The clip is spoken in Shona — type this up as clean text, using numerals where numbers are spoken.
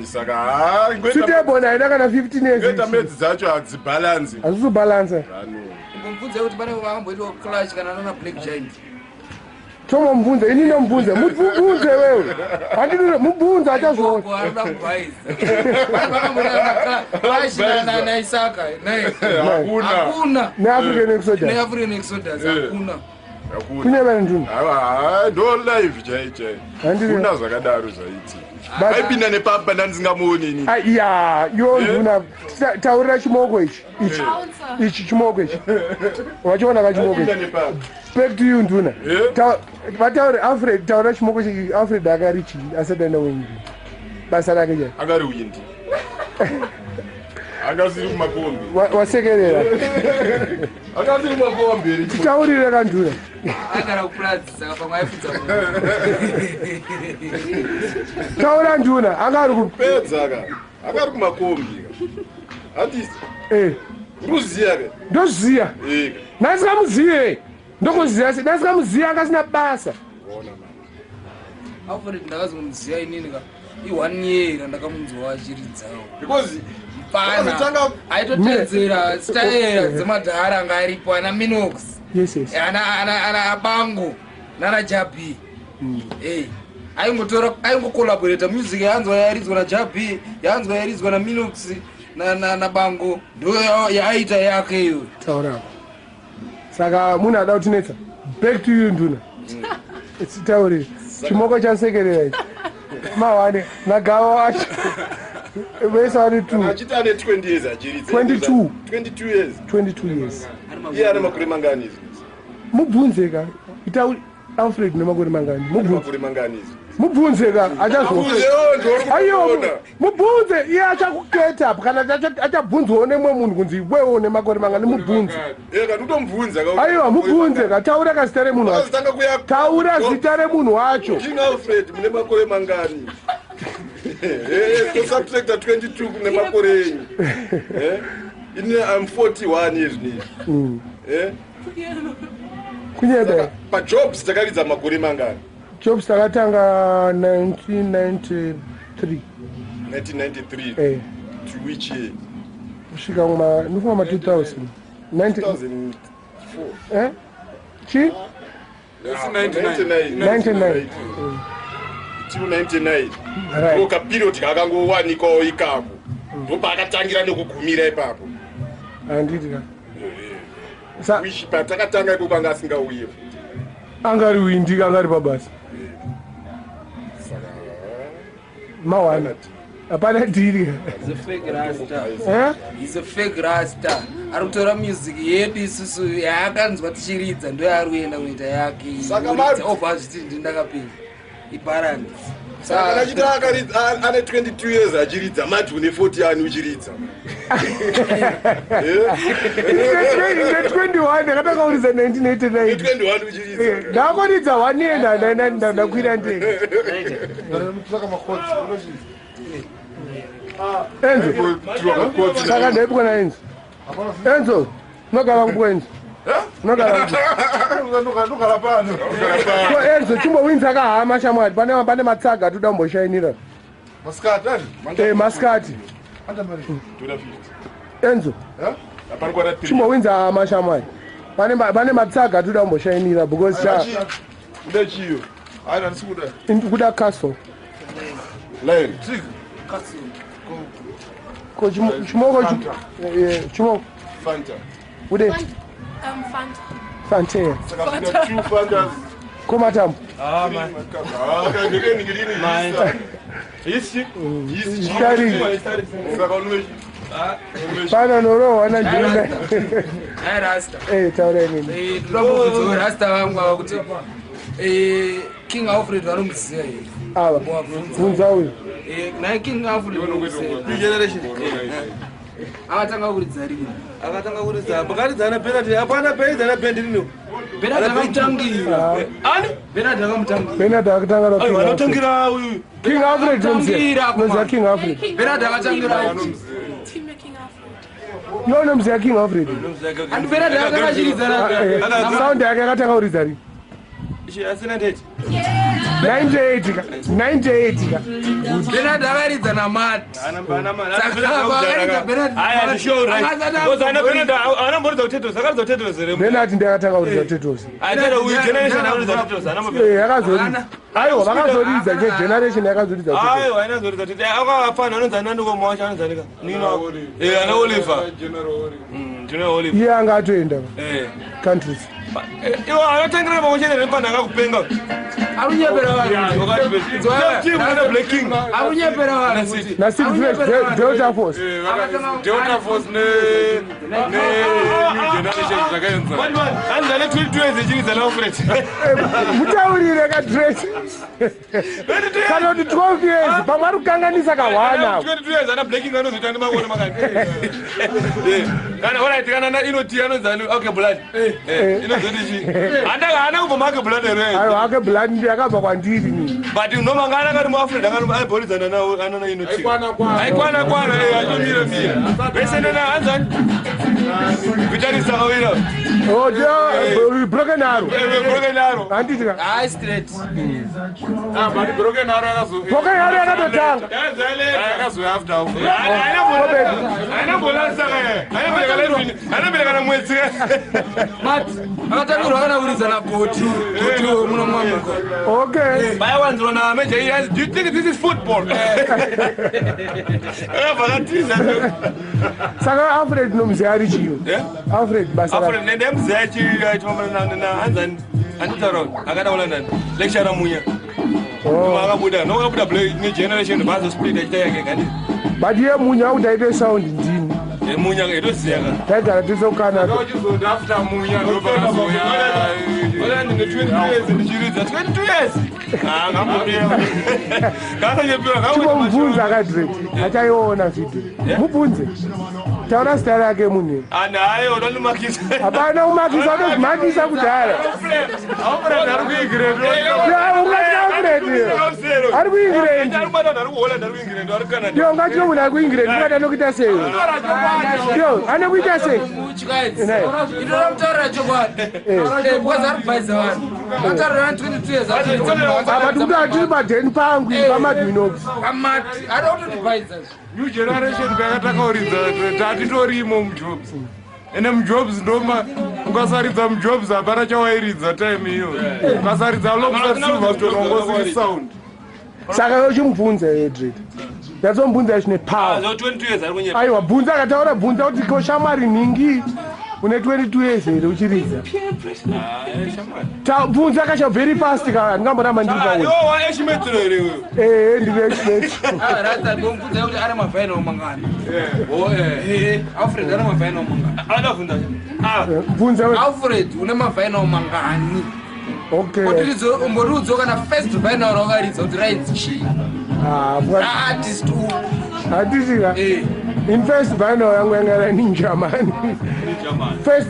saka suitable naina kana 15 years ngeta medzi dzacho hadzibalance hazizobalance Mbunze kuti pane vakamboitwa clash kana nana Black Giant. Toma mbunze ini nombunze mubunze wewe handini mubunze achazvo Kuarda mubhaiza. Vakamboitwa clash na Isaka. Hakuna. Ne African Exodus. Ne African Exodus hakuna. Kunyeva ndini. Ndo live chai. Kuna zvakadaro zvaiti. Aipinda nepamba ndandingamuoni ini. Ya, yo nduna taurira chimoko ichi. Ichi chimoko ichi. Wachiona kachimoko ichi. Back to you nduna. Vatauri Alfred taurira chimoko ichi Alfred akarichi asadana wengi. Basa rake je. Akari windi. Akasiri kumakombi. Wasekerera. Akasiri kumakombi. Taurira kanduna. Agara kuplatsi saka pamwe aifudza. Taura nduna akari kupedza akari kumakombi. Hati ruziya ke. Ndoziya. Nasikamuziye. Ndokuziya nasikamuziya akasina basa. Bona man. Alfred ndakazomuziya inini ka. I1 year ndakamunzwa achiridzawo. Because pana aitotedzera style dzemadhara anga aripo ana Minox. Yes. Ana Bango nana Jabi. Aingo collaborate music yanzwa yaridzwa na Jabi, yanzwa yaridzwa na Minox na Bango. Ndo yaita yake hiyo. Taura. Saka muna ada utinetsa. Back to you nduna. It's tauri. Chimoko chasekerera ichi. Mawane nagawa wacho. Wesari 2. Achita ne 20 years achiridza. 22 years. 22 years. Iye ana makore mangani izvi? Mubvunzeka. Ita Alfred nemakore mangani? Makore mangani izvi? Mubvunzeka achazvo. Ayo. Mubvunze iye achakuketa kana achabvunzwawo nemwe munhu kunzi wewe nemakore mangani mubvunze. Kana utomubvunza ka. Ayo mubvunze ka taura kazita remunhu wacho. Taura zita remunhu wacho. King Alfred mune makore mangani? Subtract 22 kune makore enyu. I'm 41 years now. Kunyebe. Pa jobs takaridza makore mangani? Jobs takatanga 1993. 1993. To which year? Kusvika nufuma 2000. 2004. Chi? 99. 299. Roka period kakangowanikawo ikako. Ndopa akatangira nekugumira ipapo. Andidika. Wishi patakatanga ipo panga asingauye. Angari windi angari babasa. Mawana. Apana diri. He's a fake rasta. He's a fake rasta. Arikutora music yedu isusu yakanzwa tichiridza ndo yaruenda kuita yake. Saka mari ovazviti ndakapinda. Iparani. Saka nachita ane 22 years achiridza mati une 40 ani uchiridza. Ine 21 ndakatakauriza 1989. 21 uchiridza. Ndakoridza 1 year ndakwira ndege. Saka makodzi unozvi. Enzo. Saka ndaipuka na Enzo. Enzo. Nogara kubwenzi. Nogara pano. Ko Enzo chimbo winza kahama shamwadi pane matsaga tuda mboshainira. Maskati ani? Maskati. Anda mari. Tuda 50. Enzo. Apari kwa 3. Chimbo winza hama shamwadi. Pane matsaga tuda mboshainira because cha. Kuda chiyo. Aina nisikuda. Kuda castle. Line. Sig. Castle. Ko chimoko chimoko. Fanta. Ude. Fanta. Fanta. Saka kuna 2 Fantas. Komatam. Man. Ngeke ngilini. Man. Yisi. Shari. Saka unwe. Pana noro wana jumbe. Rasta. Taura nini. Ndakubvunza rasta vangu kuti King Alfred vanomuziya here. Ava. Bvunza uyu. Naye King Alfred vanomuziya. Generation. Akatanga kuridza rini? Akatanga kuridza. Pakaridzana penalty. Hapana peidzana bendi rino. Penalty akamutangira. Ani? Penalty akamutangira. Penalty akatanga na. Ayo anotangira uyu. King Alfred nomuziya King Alfred. Penalty akatangira. Team King Alfred. No nomuziya King Alfred. Ani penalty akachiridza. Sound yake akatanga kuridza rini. Ishi asina ndeti. Yeah. 98 ka 98 ka Bernard akaridza namati Bernard ndakatanga kuridza Tetosi yakazori aiwa vakazoridza generation yakazoridza iye anga atoenda countries iwo anotangira makuchenere panhanga kupenga Delta Force mutaurire kadres kana kuti 12 years pamwe ari kukanganisa kahwana ake blood ndiyakabva kwandiri ni but unomangana kari muafrika akabhoridzana nawo anona inoti aikwana achomira mira vesenena hanzani vitarisa awira broken arrow handitika straight but broken arrow yakatotanga ainambolekana mwedzi akatanirwa kana kuridzana goti munomwamuko okay bayawanzirwa nameja yes do you think this is football saka Alfred nomziya ari chiyo Alfred basa ndemziya chihanzani anditaron akadaula ndani lecturer munya akabuda noakabuda negeneration vazosplit achita yake kani but ye munya udaite sound ndini munya itoziya ka taigara tisokana after munya ndine 22 years ndichiridza 22 years chimomubvunza akadrek achaiona video mubvunze taura zita rake munhu hayi unonimakisa hapana umakisa unozvimakisa kudhara ari kuingirend yo ngachino munhu ari kuingirend ungada nokuita sei yo ane kuita sei itoramutaurira chokwadi because ari kubhaidza vanhu ataurira 22 years but kuti tiri padheni pangu pamadwinox amati ada kutotibhaidza new generation yakatakaridza tatitorimo mujobs ene mujobs ndoma ukasaridza mujobs hapana chawairidza time iyo ukasaridza lomusasilva kutonongosiri sound saka yochimubvunza edred ndatsomubvunza chine power aiwa bvunza akataura bvunza kuti koshamwari nhingi une 22 years here uchiridza bvunza kacha very fast ka ndingamboramba ndiri pauri ndiri eshimeti bomubvunza kuti ari mavhaina omangana alfred ari mavhaina omangana alfred une mavhaina omangani okay umbori udzoka na first vhaina raukaridza kuti raidzi chii artist hatisika in first vhaina yangu yanga ira ninjamani first